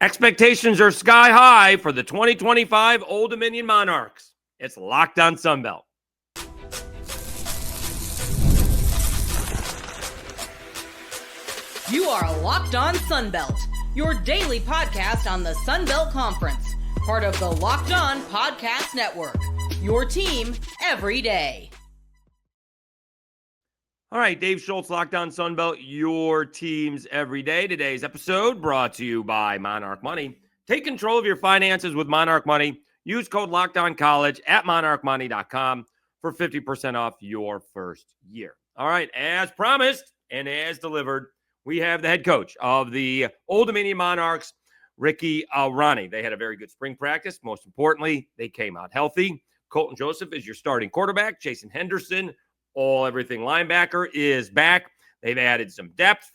Expectations are sky high for the 2025 Old Dominion Monarchs. It's Locked On Sunbelt. You are Locked On Sunbelt, your daily podcast on the Sunbelt Conference, part of the Locked On Podcast Network, your team every day. All right, Dave Schultz, Locked On Sunbelt, your teams every day. Today's episode brought to you by Monarch Money. Take control of your finances with Monarch Money. Use code LOCKEDONCollege at monarchmoney.com for 50% off your first year. All right, as promised and as delivered, we have the head coach of the Old Dominion Monarchs, Ricky Rahne. They had a very good spring practice. Most importantly, they came out healthy. Colton Joseph is your starting quarterback. Jason Henderson, everything linebacker, is back. They've added some depth.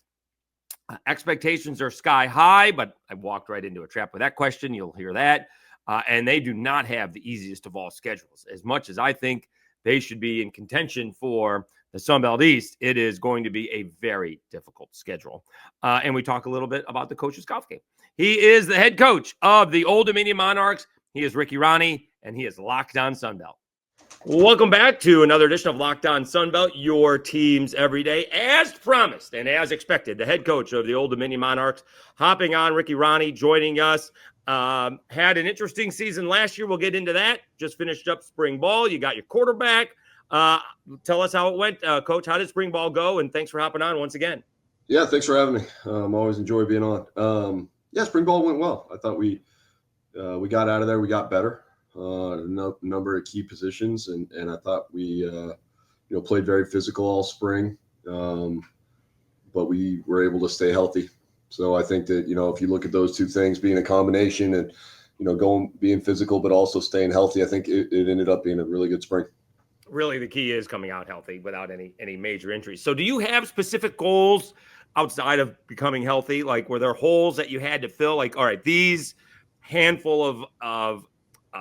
Expectations are sky high, but I walked right into a trap with that question. You'll hear that. And they do not have the easiest of all schedules. As much as I think they should be in contention for the Sunbelt East, it is going to be a very difficult schedule. And we talk a little bit about the coach's golf game. He is the head coach of the Old Dominion Monarchs. He is Ricky Rahne, and he is Locked On Sunbelt. Welcome back to another edition of Locked On Sunbelt, your teams every day. As promised and as expected, the head coach of the Old Dominion Monarchs hopping on, Ricky Rahne, joining us. Had an interesting season last year. We'll get into that. Just finished up spring ball. You got your quarterback. Tell us how it went, Coach. How did spring ball go? And thanks for hopping on once again. Yeah, thanks for having me. Always enjoy being on. Spring ball went well. I thought we got out of there. We got better. Number of key positions, and I thought we played very physical all spring, but we were able to stay healthy. So I think that if you look at those two things being a combination and being physical but also staying healthy, I think it ended up being a really good spring. Really, the key is coming out healthy without any major injuries. So do you have specific goals outside of becoming healthy? Like, were there holes that you had to fill? Like, all right, these handful of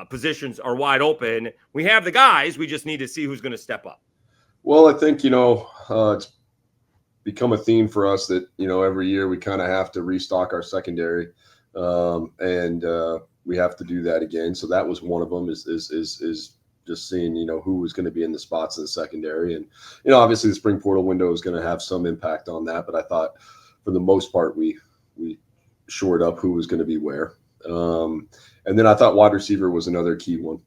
positions are wide open. We have the guys. We just need to see who's going to step up. Well, I think, it's become a theme for us that, every year we kind of have to restock our secondary. And we have to do that again. So that was one of them is just seeing, who was going to be in the spots in the secondary. And, obviously the spring portal window is going to have some impact on that. But I thought for the most part, we shored up who was going to be where. And then I thought wide receiver was another key one.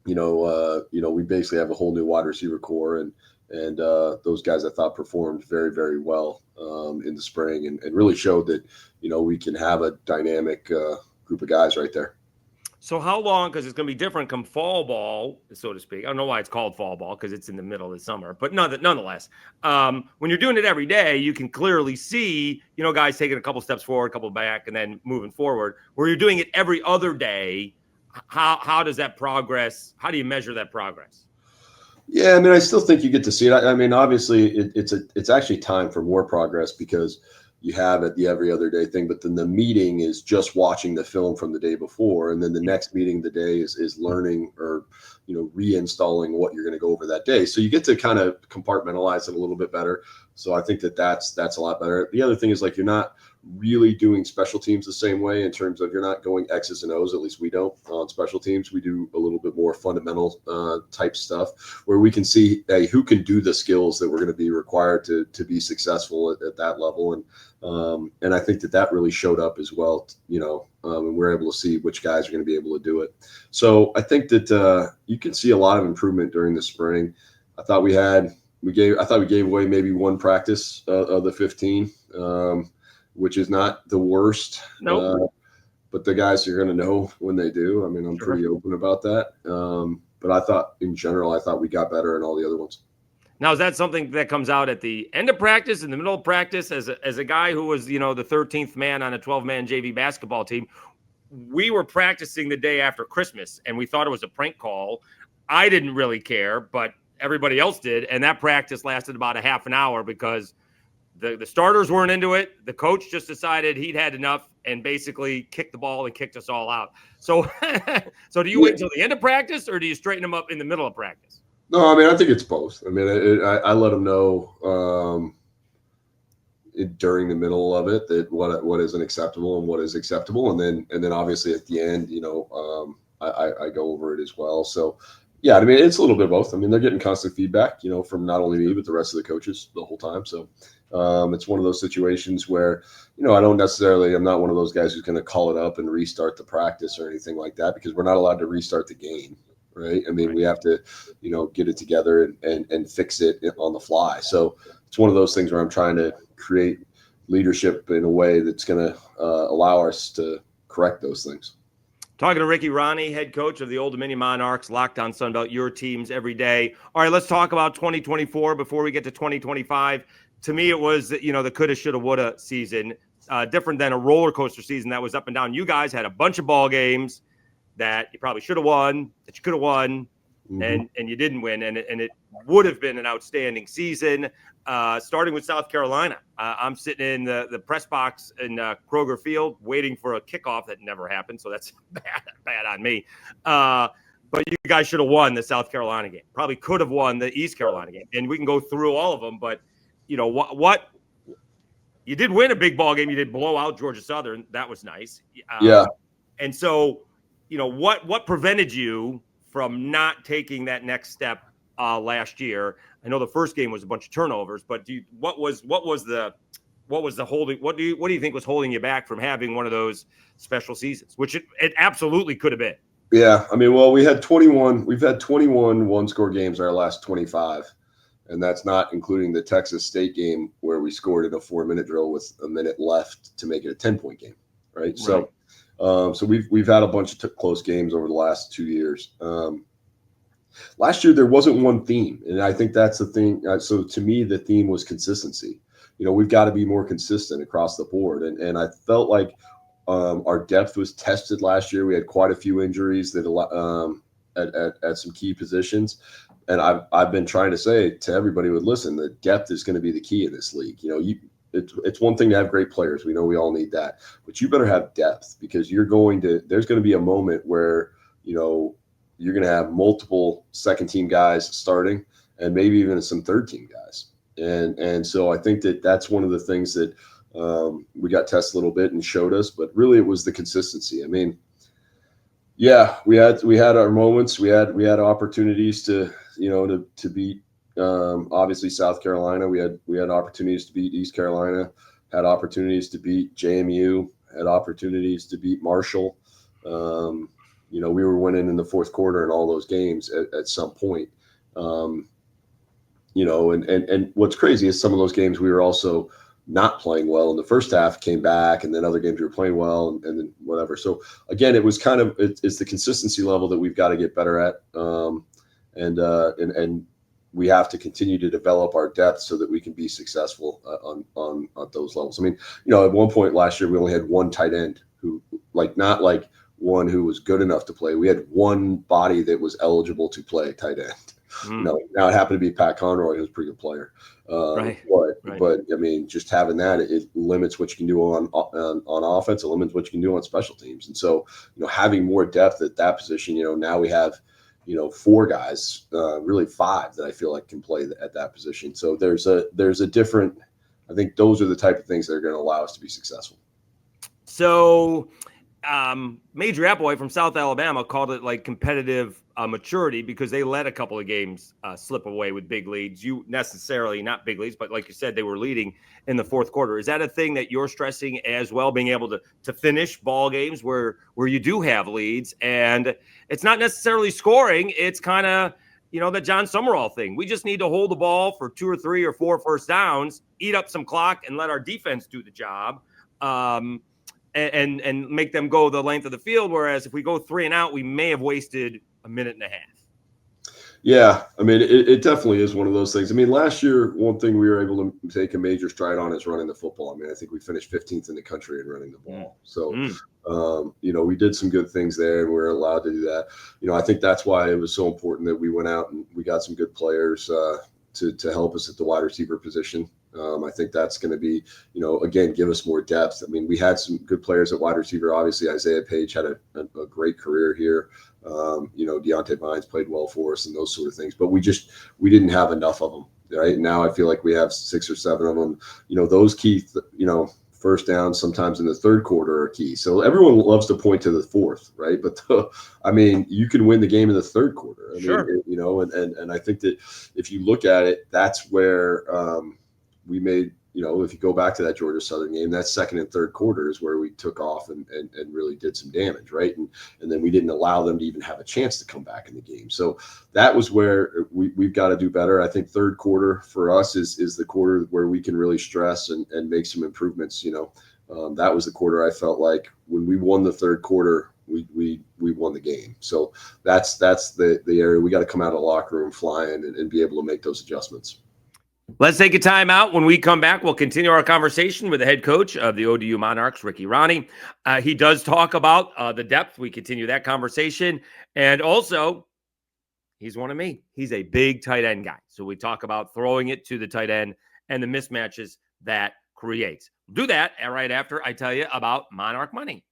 We basically have a whole new wide receiver core, and those guys I thought performed very, very well in the spring, and really showed that we can have a dynamic group of guys right there. So how long, because it's going to be different come fall ball, so to speak. I don't know why it's called fall ball because it's in the middle of the summer. But nonetheless, when you're doing it every day, you can clearly see, guys taking a couple steps forward, a couple back, and then moving forward. Where you're doing it every other day, how does that progress? How do you measure that progress? Yeah, I still think you get to see it. Obviously, it's actually time for more progress because you have it the every other day thing, but then the meeting is just watching the film from the day before. And then the next meeting of the day is learning or, reinstalling what you're going to go over that day. So you get to kind of compartmentalize it a little bit better. So I think that's a lot better. The other thing is you're not really doing special teams the same way in terms of you're not going X's and O's, at least we don't on special teams. We do a little bit more fundamental type stuff where we can see who can do the skills that we're going to be required to be successful at that level. And I think that really showed up as well, and we're able to see which guys are going to be able to do it. So I think that you can see a lot of improvement during the spring. I thought we gave away maybe one practice of the 15, which is not the worst. Nope. But the guys are going to know when they do. I'm Sure. pretty open about that. But I thought in general, we got better in all the other ones. Now, is that something that comes out at the end of practice, in the middle of practice? As a guy who was, the 13th man on a 12-man JV basketball team, we were practicing the day after Christmas, and we thought it was a prank call. I didn't really care, but everybody else did, and that practice lasted about a half an hour because the starters weren't into it. The coach just decided he'd had enough and basically kicked the ball and kicked us all out. So, do you wait until the end of practice, or do you straighten them up in the middle of practice? No, I think it's both. I let them know during the middle of it, that what isn't acceptable and what is acceptable, and then obviously at the end, I go over it as well. So yeah, I mean, it's a little bit of both. I mean, they're getting constant feedback, from not only me but the rest of the coaches the whole time. So it's one of those situations where I'm not one of those guys who's going to call it up and restart the practice or anything like that, because we're not allowed to restart the game. Right. I mean, we have to, get it together and fix it on the fly. So it's one of those things where I'm trying to create leadership in a way that's going to allow us to correct those things. Talking to Ricky Rahne, head coach of the Old Dominion Monarchs, Locked On Sunbelt, your teams every day. All right, let's talk about 2024 before we get to 2025. To me, it was, the coulda, shoulda, woulda season, different than a roller coaster season that was up and down. You guys had a bunch of ball games that you probably should have won, that you could have won, and you didn't win. And it would have been an outstanding season, starting with South Carolina. I'm sitting in the press box in Kroger Field waiting for a kickoff that never happened, so that's bad on me. But you guys should have won the South Carolina game. Probably could have won the East Carolina game. And we can go through all of them, but what you did win a big ball game. You did blow out Georgia Southern. That was nice. Yeah. And so, what prevented you from not taking that next step last year? I know the first game was a bunch of turnovers, but what was the holding? What do you think was holding you back from having one of those special seasons, which it absolutely could have been? Yeah, I mean, well, we've had 21 one-score games in our last 25, and that's not including the Texas State game where we scored in a 4-minute drill with a minute left to make it a 10-point game, right? So we've had a bunch of close games over the last 2 years. Last year there wasn't one theme, and I think that's the thing. So to me, the theme was consistency. We've got to be more consistent across the board, and I felt like our depth was tested last year. We had quite a few injuries that at some key positions, and I've been trying to say to everybody who would listen that depth is going to be the key in this league. It's one thing to have great players. We know we all need that, but you better have depth, because there's going to be a moment where you're going to have multiple second team guys starting, and maybe even some third team guys. And so I think that's one of the things that we got tested a little bit and showed us, but really it was the consistency. I mean, yeah, we had our moments. We had opportunities to beat obviously South Carolina. We had opportunities to beat East Carolina, had opportunities to beat JMU, had opportunities to beat Marshall. We were winning in the fourth quarter in all those games at some point. And what's crazy is some of those games we were also not playing well in the first half, came back, and then other games we were playing well, and then whatever. So again, it was it's the consistency level that we've got to get better at. And we have to continue to develop our depth so that we can be successful on those levels. I mean, at one point last year, we only had one tight end who, not one who was good enough to play. We had one body that was eligible to play tight end. Now it happened to be Pat Conroy, who's a pretty good player. But I mean, just having that, it limits what you can do on offense. It limits what you can do on special teams. And so, having more depth at that position, now we have, 4 guys, really 5 that I feel like can play at that position. So there's a different, I think those are the type of things that are going to allow us to be successful. So Major Applewhite from South Alabama called it competitive maturity, because they let a couple of games slip away with big leads. You necessarily not big leads, but like you said, they were leading in the fourth quarter. Is that a thing that you're stressing as well, being able to finish ball games where you do have leads? And it's not necessarily scoring. It's kind of, the John Summerall thing. We just need to hold the ball for 2 or 3 or 4 first downs, eat up some clock, and let our defense do the job. And make them go the length of the field. Whereas if we go 3 and out, we may have wasted a minute and a half. Yeah, I mean, it definitely is one of those things. I mean, last year, one thing we were able to take a major stride on is running the football. I mean, I think we finished 15th in the country in running the ball. So, we did some good things there, and we were allowed to do that. I think that's why it was so important that we went out and we got some good players to help us at the wide receiver position. I think that's going to be, again, give us more depth. I mean, we had some good players at wide receiver. Obviously, Isaiah Page had a great career here. Deontay Bynes played well for us and those sort of things. But we didn't have enough of them. right? Now I feel like we have 6 or 7 of them. Those key, first downs sometimes in the third quarter are key. So everyone loves to point to the fourth, right? But you can win the game in the third quarter. Sure. And I think that if you look at it, that's where we made, if you go back to that Georgia Southern game, that second and third quarter is where we took off and really did some damage, right? And then we didn't allow them to even have a chance to come back in the game. So that was where we've got to do better. I think third quarter for us is the quarter where we can really stress and make some improvements. That was the quarter I felt like when we won the third quarter, we won the game. So that's the area we got to come out of the locker room flying and be able to make those adjustments. Let's take a time out. When we come back, we'll continue our conversation with the head coach of the ODU Monarchs, Ricky Rahne. He does talk about the depth. We continue that conversation. And also, he's one of me. He's a big tight end guy. So we talk about throwing it to the tight end and the mismatches that creates. We'll do that right after I tell you about Monarch Money.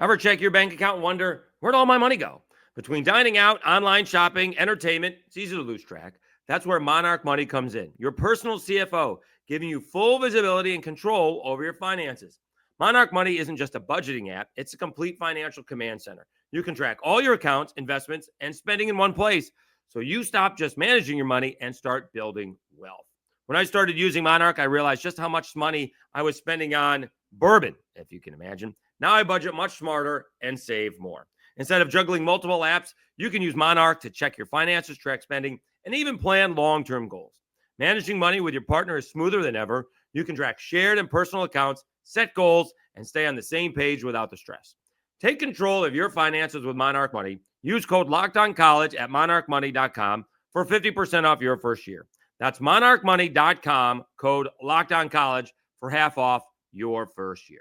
Ever check your bank account and wonder, where'd all my money go? Between dining out, online shopping, entertainment, it's easy to lose track. That's where Monarch Money comes in. Your personal CFO, giving you full visibility and control over your finances. Monarch Money isn't just a budgeting app. It's a complete financial command center. You can track all your accounts, investments, and spending in one place. So you stop just managing your money and start building wealth. When I started using Monarch, I realized just how much money I was spending on bourbon, if you can imagine. Now I budget much smarter and save more. Instead of juggling multiple apps, you can use Monarch to check your finances, track spending, and even plan long-term goals. Managing money with your partner is smoother than ever. You can track shared and personal accounts, set goals, and stay on the same page without the stress. Take control of your finances with Monarch Money. Use code LOCKEDONCollege at monarchmoney.com for 50% off your first year. That's monarchmoney.com, code LOCKEDONCollege for half off your first year.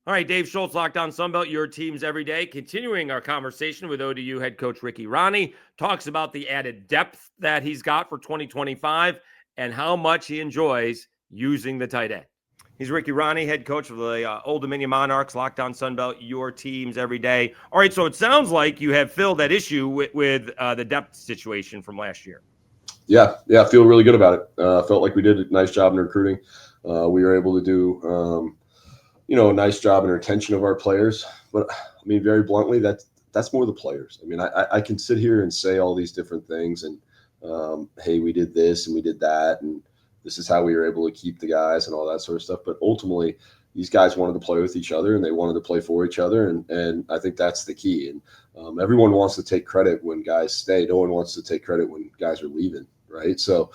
All right, Dave Schultz, Locked On Sunbelt, your teams every day. Continuing our conversation with ODU head coach Ricky Rahne, talks about the added depth that he's got for 2025 and how much he enjoys using the tight end. He's Ricky Rahne, head coach of the Old Dominion Monarchs, Locked On Sunbelt, your teams every day. All right, so it sounds like you have filled that issue with the depth situation from last year. Yeah, I feel really good about it. Felt like we did a nice job in recruiting. We were able to do a nice job in retention of our players. But I mean, very bluntly, that's more the players. I mean, I can sit here and say all these different things and, hey, we did this and we did that, and this is how we were able to keep the guys and all that sort of stuff. But ultimately, these guys wanted to play with each other and they wanted to play for each other. And I think that's the key. And everyone wants to take credit when guys stay. No one wants to take credit when guys are leaving, right? So,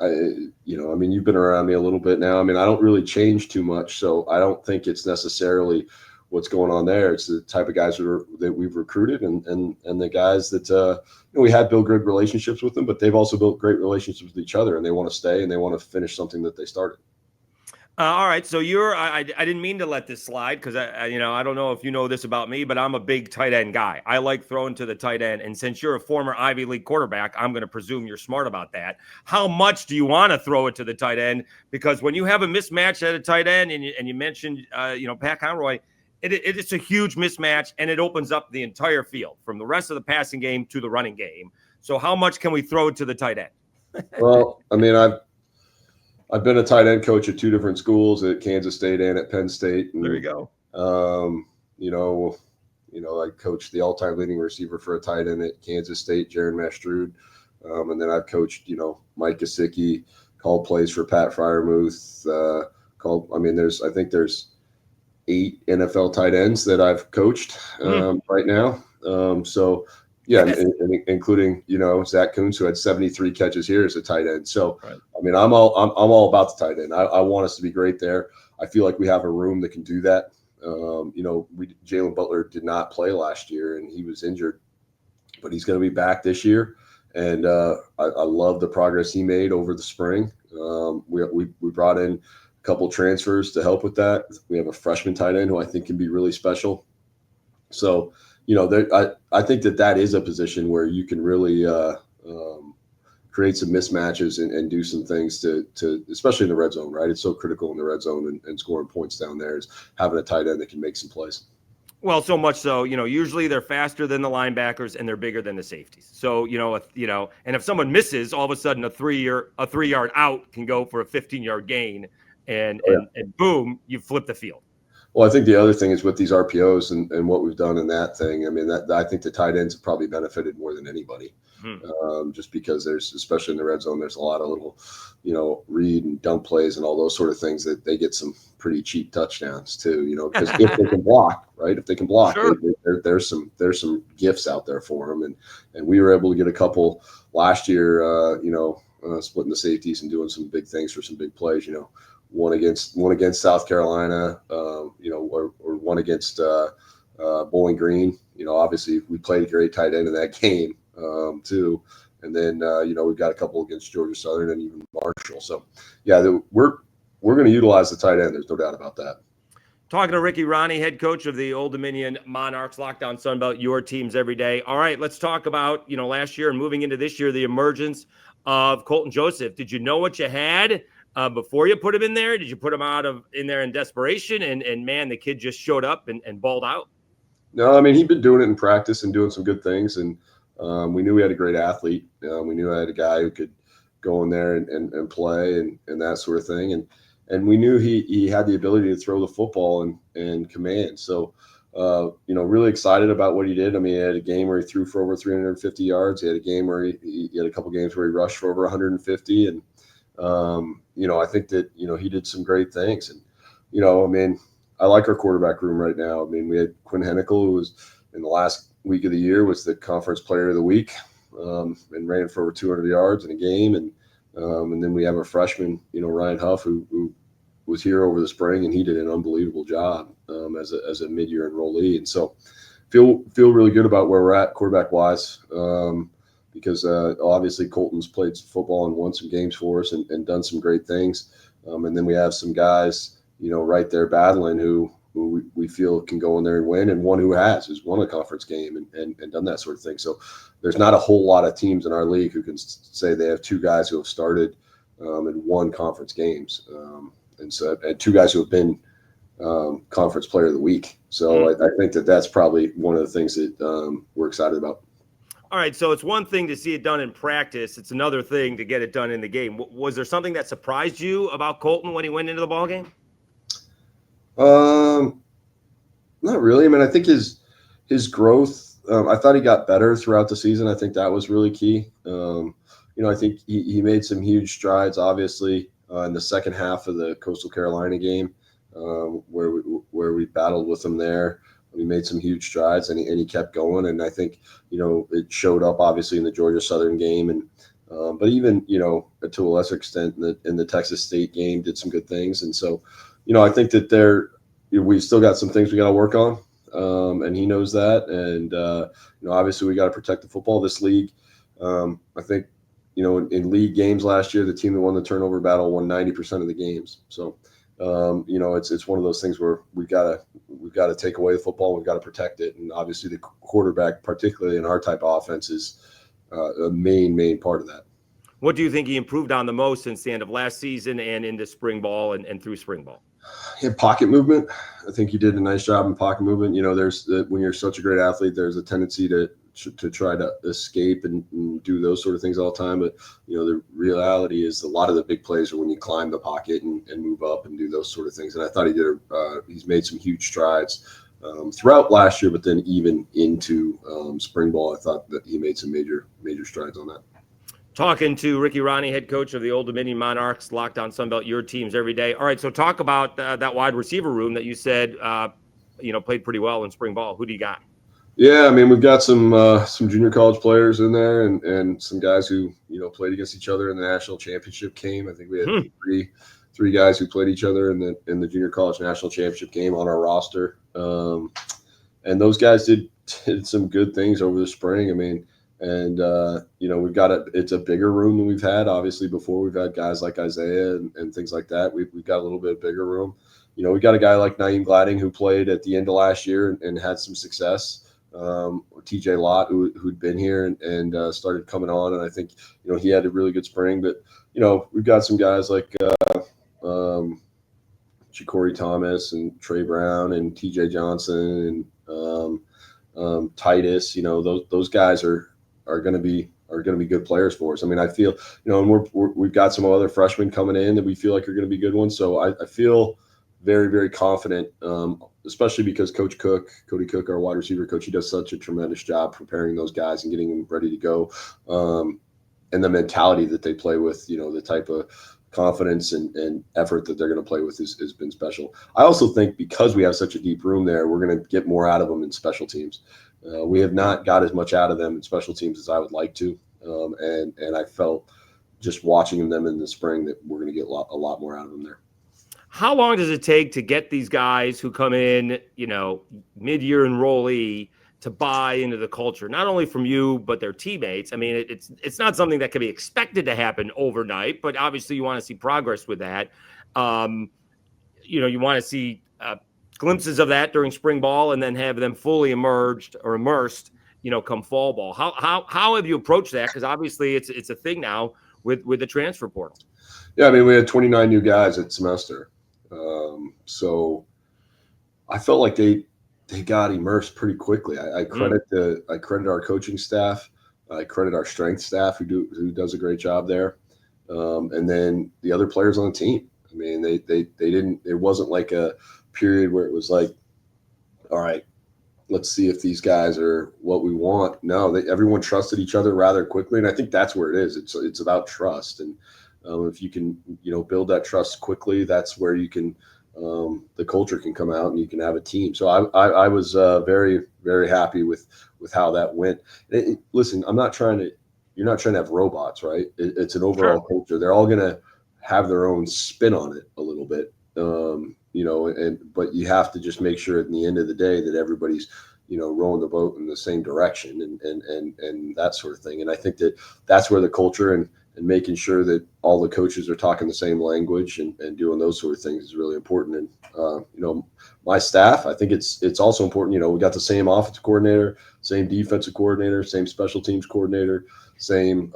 you've been around me a little bit now. I mean, I don't really change too much, so I don't think it's necessarily what's going on there. It's the type of guys that we've recruited and the guys that we had built good relationships with them, but they've also built great relationships with each other, and they want to stay and they want to finish something that they started. All right, so I didn't mean to let this slide because I don't know if you know this about me, but I'm a big tight end guy. I like throwing to the tight end, and since you're a former Ivy League quarterback, I'm going to presume you're smart about that. How much do you want to throw it to the tight end? Because when you have a mismatch at a tight end, and you mentioned Pat Conroy, it's a huge mismatch, and it opens up the entire field from the rest of the passing game to the running game. So how much can we throw it to the tight end? Well, I mean, I've been a tight end coach at 2 different schools, at Kansas State and at Penn State. And, there you go. I coached the all-time leading receiver for a tight end at Kansas State, Jaron Mastrud. And then I've coached, Mike Gesicki, called plays for Pat Freiermuth. There's 8 NFL tight ends that I've coached right now. Yeah, and including Zach Kuntz, who had 73 catches here as a tight end. So right. I mean, I'm all about the tight end. I want us to be great there. I feel like we have a room that can do that. Jalen Butler did not play last year, and he was injured, but he's going to be back this year. And I love the progress he made over the spring. We brought in a couple transfers to help with that. We have a freshman tight end who I think can be really special. So. I think that is a position where you can really create some mismatches and do some things to especially in the red zone, right? It's so critical in the red zone and scoring points down there is having a tight end that can make some plays. Well, so much so, usually they're faster than the linebackers and they're bigger than the safeties. So, and if someone misses, all of a sudden a 3-yard out can go for a 15-yard gain and boom, you flip the field. Well, I think the other thing is with these RPOs and what we've done in that thing. I mean, I think the tight ends have probably benefited more than anybody, just because especially in the red zone, there's a lot of little, read and dump plays and all those sort of things that they get some pretty cheap touchdowns too. Because if they can block, right? If they can block, sure. there's some gifts out there for them, and we were able to get a couple last year, splitting the safeties and doing some big things for some big plays. One against South Carolina, or one against Bowling Green. Obviously we played a great tight end in that game too. And then we've got a couple against Georgia Southern and even Marshall. So yeah, we're going to utilize the tight end. There's no doubt about that. Talking to Ricky Rahne, head coach of the Old Dominion Monarchs, Lockdown Sunbelt, your teams every day. All right, let's talk about last year and moving into this year, the emergence of Colton Joseph. Did you know what you had before you put him in there? Did you put him in there in desperation? And man, the kid just showed up and balled out. No, I mean, he'd been doing it in practice and doing some good things. And we knew we had a great athlete. We knew I had a guy who could go in there and play and that sort of thing. And we knew he had the ability to throw the football and command. So, really excited about what he did. I mean, he had a game where he threw for over 350 yards. He had a game where he had a couple games where he rushed for over 150. And, I think that, he did some great things. And, I mean, I like our quarterback room right now. I mean, we had Quinn Hennikel, who was in the last week of the year was the conference player of the week, and ran for over 200 yards in a game. And then we have a freshman, Ryan Huff, who was here over the spring, and he did an unbelievable job as a mid-year enrollee. And so feel really good about where we're at quarterback wise, because obviously Colton's played football and won some games for us and done some great things. And then we have some guys, right there battling who we feel can go in there and win, and one who's won a conference game and done that sort of thing. So there's not a whole lot of teams in our league who can say they have two guys who have started and won conference games. And two guys who have been conference player of the week. So I think that's probably one of the things that we're excited about. All right, so it's one thing to see it done in practice. It's another thing to get it done in the game. Was there something that surprised you about Colton when he went into the ball game? Not really. I mean, I think his growth, I thought he got better throughout the season. I think that was really key. I think he made some huge strides, obviously, in the second half of the Coastal Carolina game, where we battled with him there. We made some huge strides, and he kept going. And I think, it showed up obviously in the Georgia Southern game, and but even to a lesser extent in the Texas State game, did some good things. And so, I think that we've still got some things we got to work on, and he knows that. And obviously we got to protect the football. This league, I think, in league games last year, the team that won the turnover battle won 90% of the games. So. It's one of those things where we've got to take away the football. We've got to protect it. And obviously the quarterback, particularly in our type of offense, is a main part of that. What do you think he improved on the most since the end of last season and into spring ball and through spring ball? Yeah, pocket movement. I think he did a nice job in pocket movement. When you're such a great athlete, there's a tendency to try to escape and do those sort of things all the time. But, the reality is a lot of the big plays are when you climb the pocket and move up and do those sort of things. And I thought he's made some huge strides throughout last year, but then even into spring ball, I thought that he made some major strides on that. Talking to Ricky Rahne, head coach of the Old Dominion Monarchs, Lockdown Sunbelt, your teams every day. All right, so talk about that wide receiver room that you said, played pretty well in spring ball. Who do you got? Yeah, I mean, we've got some junior college players in there and some guys who, played against each other in the national championship game. I think we had three guys who played each other in the junior college national championship game on our roster. And those guys did some good things over the spring. I mean, and, we've got it's a bigger room than we've had. Obviously, before we've had guys like Isaiah and things like that. We've got a little bit bigger room. We got a guy like Naeem Gladding who played at the end of last year and had some success. TJ Lott, who'd been here and started coming on. And I think, he had a really good spring. But, we've got some guys like Ja'Cory Thomas and Trey Brown and TJ Johnson and Titus. Those guys are going to be good players for us. I mean, I feel, and we've got some other freshmen coming in that we feel like are going to be good ones. So I feel very, very confident, especially because Cody Cook, our wide receiver coach, he does such a tremendous job preparing those guys and getting them ready to go. And the mentality that they play with, the type of confidence and effort that they're going to play with has been special. I also think because we have such a deep room there, we're going to get more out of them in special teams. We have not got as much out of them in special teams as I would like to. And I felt just watching them in the spring that we're going to get a lot more out of them there. How long does it take to get these guys who come in, mid-year enrollee to buy into the culture, not only from you, but their teammates? I mean, it's not something that can be expected to happen overnight, but obviously you want to see progress with that. You want to see glimpses of that during spring ball and then have them fully immersed, come fall ball. How have you approached that? Because obviously it's a thing now with the transfer portal. Yeah, I mean, we had 29 new guys at semester. So I felt like they got immersed pretty quickly. I credit our coaching staff. I credit our strength staff who does a great job there. And then the other players on the team. I mean, they didn't, it wasn't like a period where it was like, all right, let's see if these guys are what we want. No, everyone trusted each other rather quickly. And I think that's where it is. It's about trust. And if you can, build that trust quickly, that's where you can, the culture can come out and you can have a team. So I was very, very happy with how that went. Listen, you're not trying to have robots, right? It's an overall culture. They're all going to have their own spin on it a little bit, but you have to just make sure at the end of the day that everybody's, rowing the boat in the same direction and that sort of thing. And I think that's where the culture and making sure that all the coaches are talking the same language and doing those sort of things is really important. And, my staff, I think it's also important, we got the same offensive coordinator, same defensive coordinator, same special teams coordinator, same,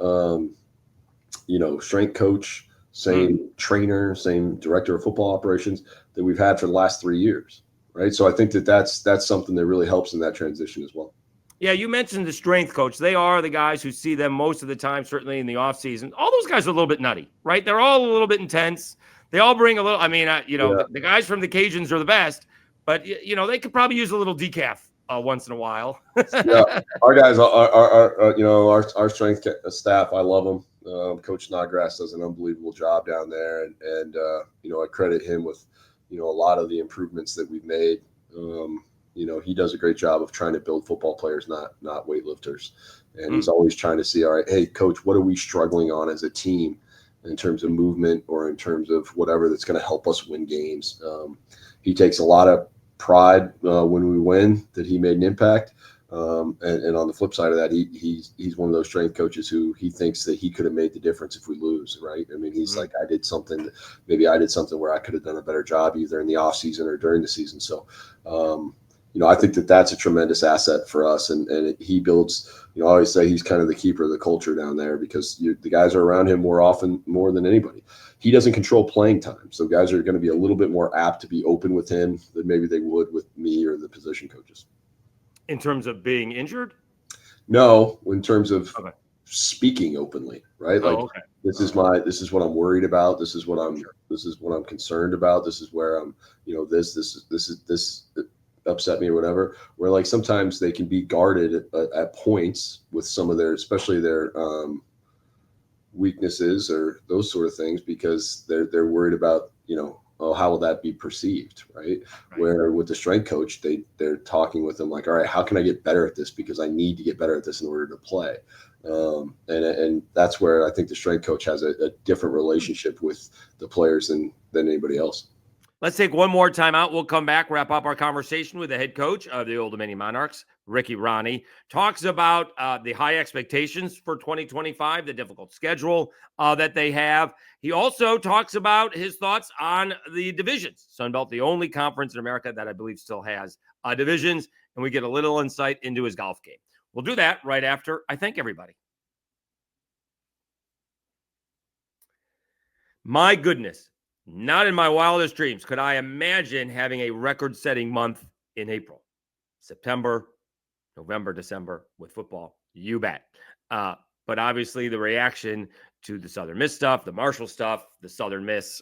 strength coach, same trainer, same director of football operations that we've had for the last 3 years. Right. So I think that's something that really helps in that transition as well. Yeah, you mentioned the strength coach. They are the guys who see them most of the time, certainly in the offseason. All those guys are a little bit nutty, right? They're all a little bit intense. They all bring a little, the guys from the Cajuns are the best, but, they could probably use a little decaf once in a while. Yeah, our guys our strength staff, I love them. Coach Snodgrass does an unbelievable job down there. And I credit him with, a lot of the improvements that we've made. He does a great job of trying to build football players, not weightlifters. And he's always trying to see, all right, hey, coach, what are we struggling on as a team in terms of movement or in terms of whatever that's going to help us win games? He takes a lot of pride when we win that he made an impact. And on the flip side of that, he's one of those strength coaches who he thinks that he could have made the difference if we lose, right? I mean, he's like, I did something where I could have done a better job either in the off season or during the season. So, I think that's a tremendous asset for us. And he builds, I always say he's kind of the keeper of the culture down there because the guys are around him more than anybody. He doesn't control playing time. So guys are going to be a little bit more apt to be open with him than maybe they would with me or the position coaches. In terms of being injured? No, in terms of speaking openly, right? This is what I'm worried about. This is what I'm concerned about. This is where I'm, this upset me or whatever, where like sometimes they can be guarded at points with some of especially their weaknesses or those sort of things because they're worried about, how will that be perceived, right? Where with the strength coach, they're talking with them like, all right, how can I get better at this? Because I need to get better at this in order to play. And that's where I think the strength coach has a different relationship with the players than anybody else. Let's take one more time out. We'll come back, wrap up our conversation with the head coach of the Old Dominion Monarchs, Ricky Rahne. Talks about the high expectations for 2025, the difficult schedule that they have. He also talks about his thoughts on the divisions. Sun Belt, the only conference in America that I believe still has divisions. and we get a little insight into his golf game. We'll do that right after I thank everybody. My goodness, not in my wildest dreams could I imagine having a record-setting month in April, September, November, December with football. You bet. But obviously the reaction to the Southern Miss stuff, the Marshall stuff, the Southern Miss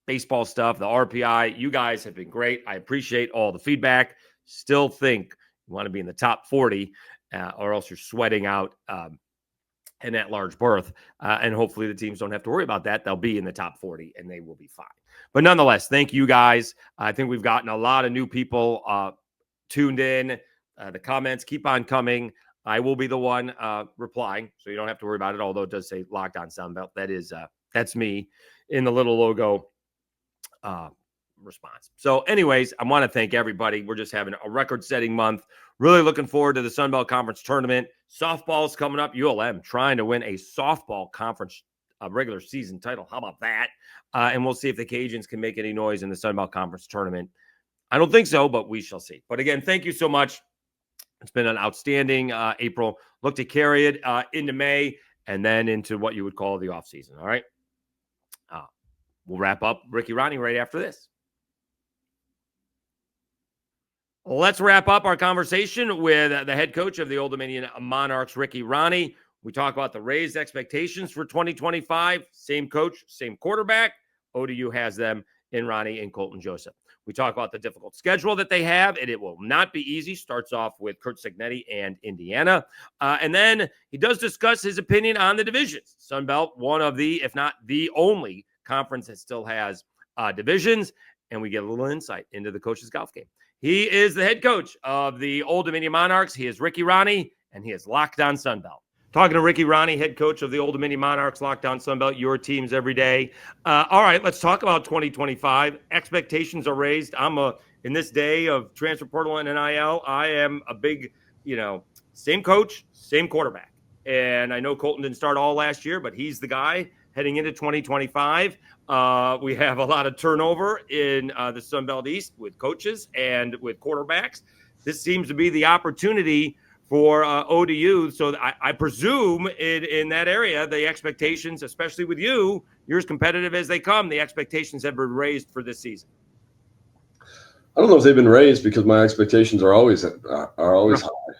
baseball stuff, the RPI, you guys have been great. I appreciate all the feedback. Still think you want to be in the top 40 or else you're sweating out an at-large berth. And hopefully the teams don't have to worry about that. They'll be in the top 40 and they will be fine. But nonetheless, thank you guys. I think we've gotten a lot of new people tuned in. The comments keep on coming. I will be the one replying, so you don't have to worry about it, although it does say Locked On Sunbelt. That's me in the little logo response. So anyways, I want to thank everybody. We're just having a record-setting month. Really looking forward to the Sunbelt Conference Tournament. Softball's coming up. ULM trying to win a softball conference regular season title. How about that? And we'll see if the Cajuns can make any noise in the Sunbelt Conference Tournament. I don't think so, but we shall see. But again, thank you so much. It's been an outstanding April. Look to carry it into May and then into what you would call the offseason. All right. We'll wrap up Ricky Rahne right after this. Let's wrap up our conversation with the head coach of the Old Dominion Monarchs, Ricky Rahne. We talk about the raised expectations for 2025. Same coach, same quarterback. ODU has them in Rahne and Colton Joseph. We talk about the difficult schedule that they have, and it will not be easy. Starts off with Kurt Cignetti and Indiana. And then he does discuss his opinion on the divisions. Sun Belt, one of the, if not the only conference that still has divisions. And we get a little insight into the coach's golf game. He is the head coach of the Old Dominion Monarchs. He is Ricky Rahne, and he is Locked On Sunbelt. Talking to Ricky Rahne, head coach of the Old Dominion Monarchs, Locked On Sunbelt, your teams every day. All right, let's talk about 2025. Expectations are raised. In this day of transfer portal and NIL, I am a big, same coach, same quarterback. And I know Colton didn't start all last year, but he's the guy heading into 2025. We have a lot of turnover in the Sunbelt East with coaches and with quarterbacks. This seems to be the opportunity for ODU. So I presume in that area, the expectations, especially with you're as competitive as they come, the expectations have been raised for this season. I don't know if they've been raised because my expectations are always high.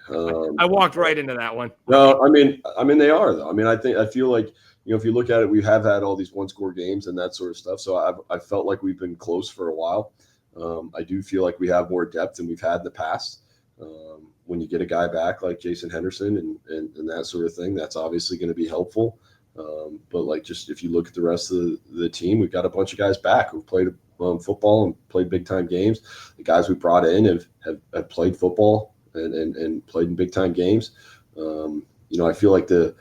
I walked right into that one. No, I mean they are though. I feel like, if you look at it, we have had all these one-score games and that sort of stuff. So I felt like we've been close for a while. I do feel like we have more depth than we've had in the past. When you get a guy back like Jason Henderson and that sort of thing, that's obviously going to be helpful. But just if you look at the rest of the team, we've got a bunch of guys back who've played football and played big-time games. The guys we brought in have played football and played in big-time games. I feel like the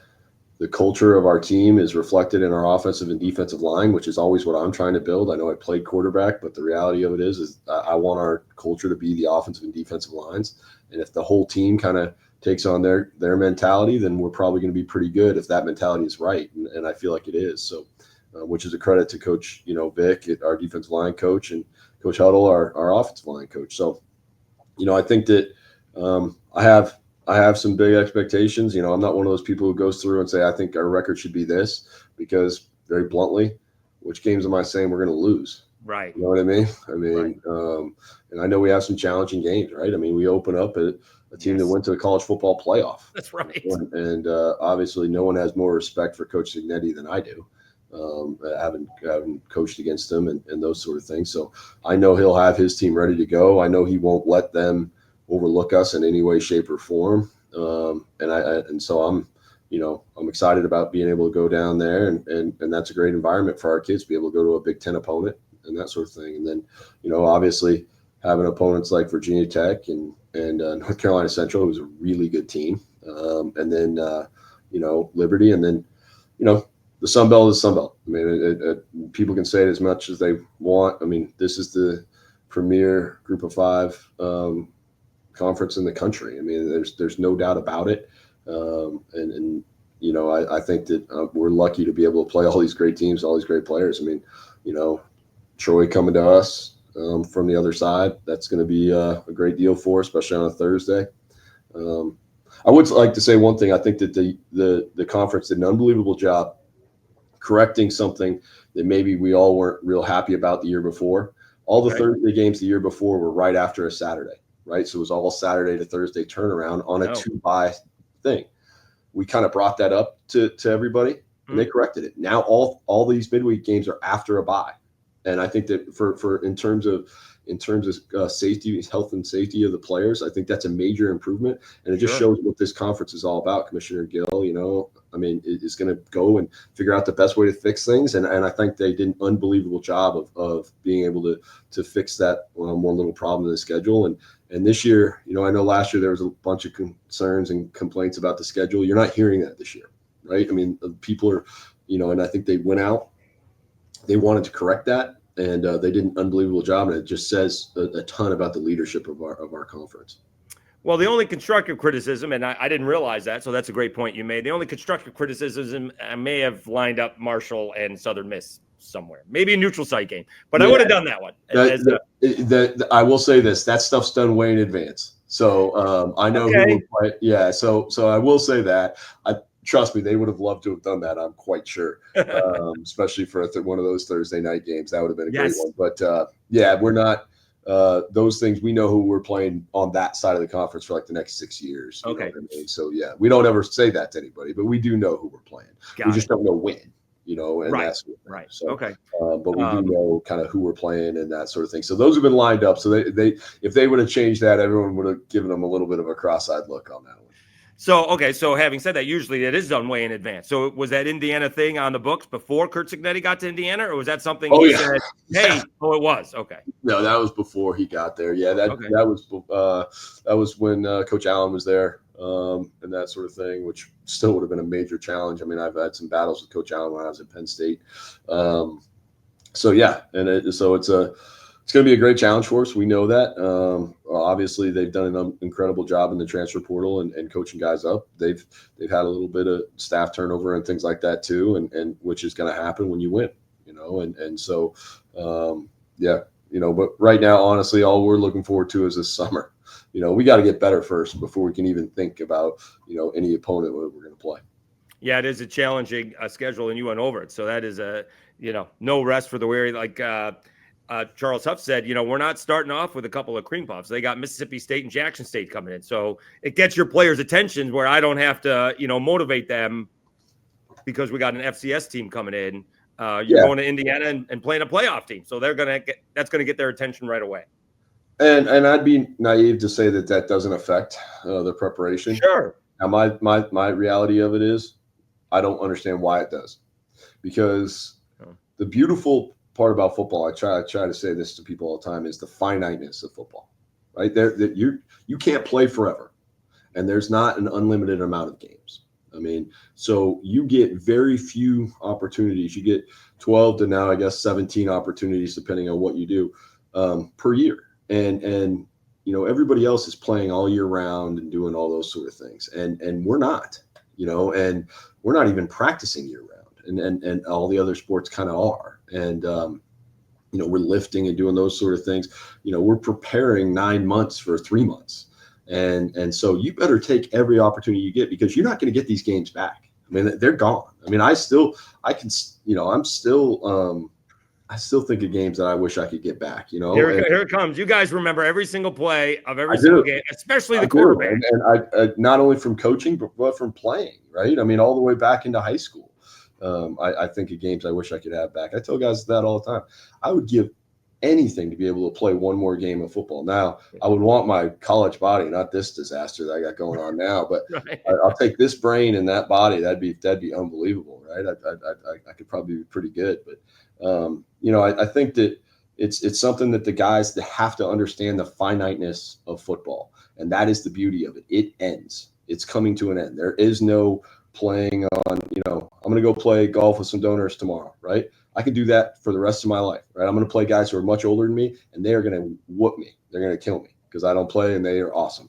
culture of our team is reflected in our offensive and defensive line, which is always what I'm trying to build. I know I played quarterback, but the reality of it is I want our culture to be the offensive and defensive lines. And if the whole team kind of takes on their mentality, then we're probably going to be pretty good if that mentality is right. And I feel like it is. So, which is a credit to Coach, Vic, our defensive line coach, and Coach Huddle, our offensive line coach. So, I think that I have some big expectations. I'm not one of those people who goes through and say, I think our record should be this, because very bluntly, which games am I saying we're going to lose? Right. You know what I mean? Right. And I know we have some challenging games, right? We open up a team that went to the college football playoff. That's right. And obviously no one has more respect for Coach Cignetti than I do, having coached against him and those sort of things. So I know he'll have his team ready to go. I know he won't let them overlook us in any way, shape, or form. And so I'm excited about being able to go down there, and that's a great environment for our kids to be able to go to a Big Ten opponent and that sort of thing. And then, obviously having opponents like Virginia Tech and North Carolina Central, who's a really good team. And then, Liberty, and then, the Sun Belt is Sun Belt. People can say it as much as they want. This is the premier Group of Five conference in the country. There's no doubt about it. I think that we're lucky to be able to play all these great teams, all these great players. Troy coming to us, from the other side. That's going to be a great deal for us, especially on a Thursday. I would like to say one thing. I think that the conference did an unbelievable job correcting something that maybe we all weren't real happy about the year before. All the Thursday games the year before were right after a Saturday, right? So it was all Saturday to Thursday turnaround on a 2-bye thing. We kind of brought that up to everybody, and they corrected it. Now all these midweek games are after a bye, and I think that for in terms of safety, health and safety of the players, I think that's a major improvement, and it just shows what this conference is all about. Commissioner Gill, I mean, is going to go and figure out the best way to fix things, and I think they did an unbelievable job of being able to fix that one little problem in the schedule. And this year, I know last year there was a bunch of concerns and complaints about the schedule. You're not hearing that this year, right? I mean, people are, and I think they went out, they wanted to correct that, and they did an unbelievable job. And it just says a ton about the leadership of our conference. Well, the only constructive criticism, and I didn't realize that, so that's a great point you made. The only constructive criticism, I may have lined up Marshall and Southern Miss somewhere, maybe a neutral site game, but I would have done that one. I will say this: that stuff's done way in advance, so I know who will play. Yeah, so I will say that. Trust me, they would have loved to have done that. I'm quite sure, especially for one of those Thursday night games. That would have been a great one. But we're not. Those things, we know who we're playing on that side of the conference for like the next 6 years. You know what I mean? So we don't ever say that to anybody, but we do know who we're playing. We just don't know when, and that's right. So, but we do know kind of who we're playing and that sort of thing. So those have been lined up. So they if they would have changed that, everyone would have given them a little bit of a cross-eyed look on that one. So having said that, usually it is done way in advance. So was that Indiana thing on the books before Curt Cignetti got to Indiana, or was that something he said, hey, it was? Okay. No, that was before he got there. Yeah, that was when Coach Allen was there and that sort of thing, which still would have been a major challenge. I mean, I've had some battles with Coach Allen when I was at Penn State. It's going to be a great challenge for us. We know that. Obviously, they've done an incredible job in the transfer portal and coaching guys up. They've had a little bit of staff turnover and things like that too, and which is going to happen when you win, But right now, honestly, all we're looking forward to is this summer. We got to get better first before we can even think about any opponent we're going to play. Yeah, it is a challenging schedule, and you went over it. So that is no rest for the weary. Like Charles Huff said, we're not starting off with a couple of cream puffs. They got Mississippi State and Jackson State coming in. So it gets your players' attention where I don't have to, motivate them because we got an FCS team coming in. You're going to Indiana and playing a playoff team. So that's going to get their attention right away. And I'd be naive to say that doesn't affect the preparation. Sure. Now, my reality of it is I don't understand why it does. Because the beautiful part about football, I try to say this to people all the time, is the finiteness of football, right? That you can't play forever, and there's not an unlimited amount of games. I mean, so you get very few opportunities. You get 12 to now, I guess, 17 opportunities, depending on what you do per year, and everybody else is playing all year round and doing all those sort of things, and we're not, and we're not even practicing year round, and all the other sports kind of are. And, we're lifting and doing those sort of things. We're preparing 9 months for 3 months. And so you better take every opportunity you get because you're not going to get these games back. I mean, they're gone. I mean, I still think of games that I wish I could get back, Here it comes. You guys remember every single play of every single game, especially the quarterback. And I not only from coaching, but from playing, right? I mean, all the way back into high school. I think of games I wish I could have back. I tell guys that all the time. I would give anything to be able to play one more game of football. Now, I would want my college body, not this disaster that I got going on now, but I'll take this brain and that body. That'd be unbelievable, right? I could probably be pretty good, but I think that it's something that the guys that have to understand the finiteness of football, and that is the beauty of it. It ends. It's coming to an end. There is no playing on, I'm going to go play golf with some donors tomorrow, right? I could do that for the rest of my life, right? I'm going to play guys who are much older than me, and they are going to whoop me. They're going to kill me because I don't play, and they are awesome.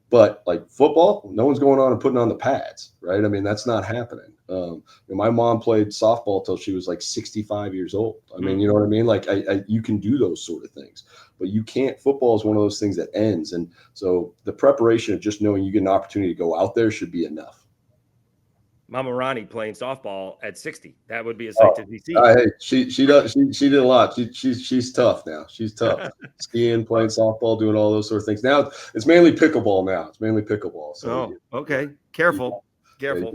But like football, no one's going on and putting on the pads, right? I mean, that's not happening. My mom played softball till she was like 65 years old. I mean, you know what I mean? Like you can do those sort of things, but you can't. Football is one of those things that ends. And so the preparation of just knowing you get an opportunity to go out there should be enough. Mama Rahne playing softball at 60. That would be a sight to be seen. Hey, she did a lot. She's tough now. She's tough. Skiing, playing softball, doing all those sort of things. Now it's mainly pickleball. So okay. Careful. Yeah, you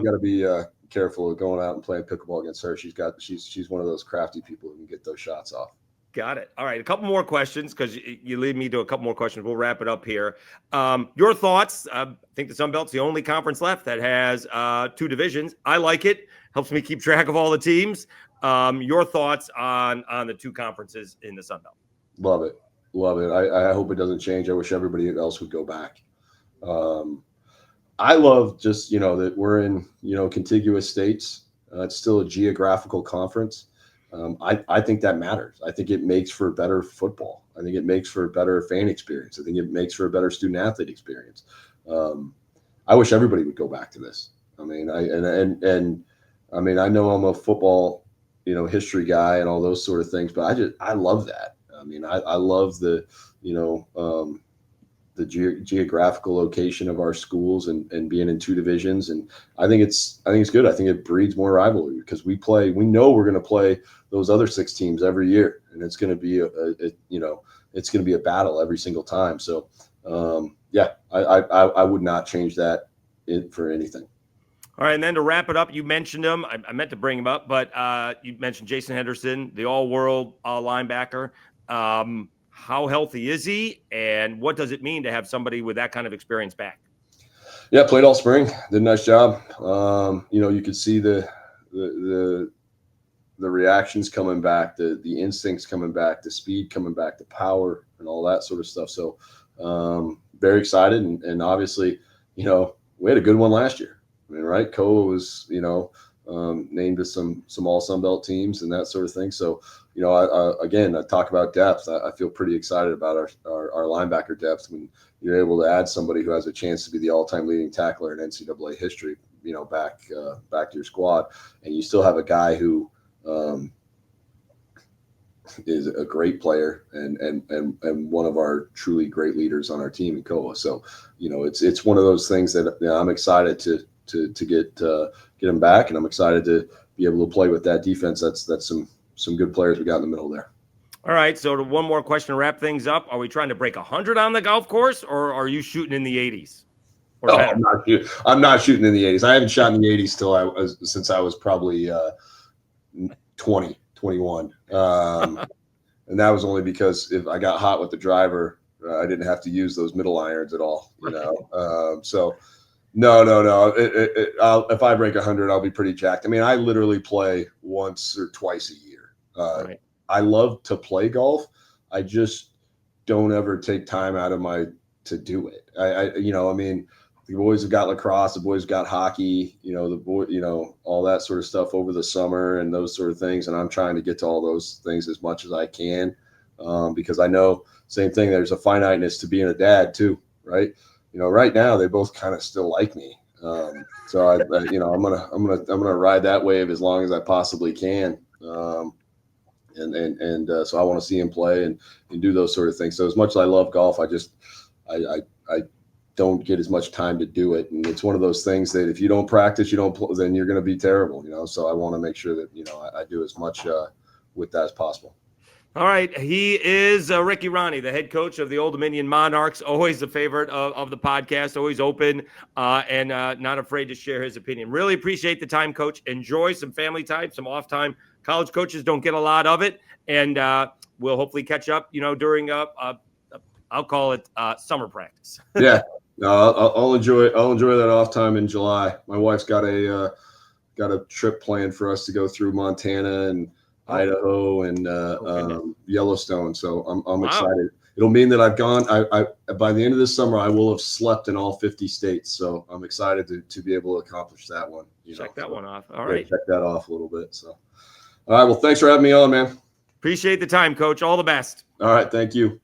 got to be careful of going out and playing pickleball against her. She's one of those crafty people who can get those shots off. Got it. All right. A couple more questions because you lead me to a couple more questions. We'll wrap it up here. Your thoughts. I think the Sun Belt's the only conference left that has 2 divisions. I like it. Helps me keep track of all the teams. Your thoughts on the 2 conferences in the Sun Belt? Love it. I hope it doesn't change. I wish everybody else would go back. I love just, that we're in, contiguous states. It's still a geographical conference. I think that matters. I think it makes for better football. I think it makes for a better fan experience. I think it makes for a better student athlete experience. I wish everybody would go back to this. I mean, I know I'm a football, history guy and all those sort of things, but I love that. I mean, I love the geographical location of our schools and being in 2 divisions. And I think it's good. I think it breeds more rivalry because we know we're going to play those other 6 teams every year. And it's going to be it's going to be a battle every single time. So I would not change that for anything. All right. And then to wrap it up, you mentioned him. I meant to bring him up, but you mentioned Jason Henderson, the all-world linebacker. How healthy is he, and what does it mean to have somebody with that kind of experience back? Yeah, played all spring, did a nice job. You could see the reactions coming back, the instincts coming back, the speed coming back, the power, and all that sort of stuff. So very excited, and obviously, we had a good one last year. I mean, right? Koa was, named to some all Sun Belt teams and that sort of thing. So, I talk about depth. I feel pretty excited about our linebacker depth when you're able to add somebody who has a chance to be the all-time leading tackler in NCAA history, back to your squad, and you still have a guy who is a great player and one of our truly great leaders on our team in Koa. So, it's one of those things that I'm excited to get him back, and I'm excited to be able to play with that defense. That's some good players we got in the middle there. All right, so one more question to wrap things up. Are we trying to break 100 on the golf course, or are you shooting in the 80s? I'm not shooting in the 80s. I haven't shot in the 80s since I was probably 20, 21. And that was only because if I got hot with the driver, I didn't have to use those middle irons at all. So. No. If I break 100, I'll be pretty jacked. I mean, I literally play once or twice a year. Right. I love to play golf. I just don't ever take time out of to do it. The boys have got lacrosse, the boys have got hockey, all that sort of stuff over the summer and those sort of things. And I'm trying to get to all those things as much as I can because I know same thing. There's a finiteness to being a dad too, right? Right now they both kind of still like me. So I'm gonna ride that wave as long as I possibly can. So I want to see him play and do those sort of things. So as much as I love golf, I don't get as much time to do it. And it's one of those things that if you don't practice, you don't play, then you're going to be terrible, So I want to make sure that, I do as much with that as possible. All right. He is Ricky Rahne, the head coach of the Old Dominion Monarchs, always a favorite of the podcast, always open and not afraid to share his opinion. Really appreciate the time, Coach. Enjoy some family time, some off time. College coaches don't get a lot of it. And we'll hopefully catch up, during, I'll call it summer practice. Yeah. No, I'll enjoy that off time in July. My wife's got a trip planned for us to go through Montana and Idaho and Yellowstone. So I'm excited. It'll mean that I've gone. I by the end of this summer, I will have slept in all 50 states. So I'm excited to be able to accomplish that one. Check that one off. All right. Check that off a little bit. So, all right. Well, thanks for having me on, man. Appreciate the time, Coach. All the best. All right. Thank you.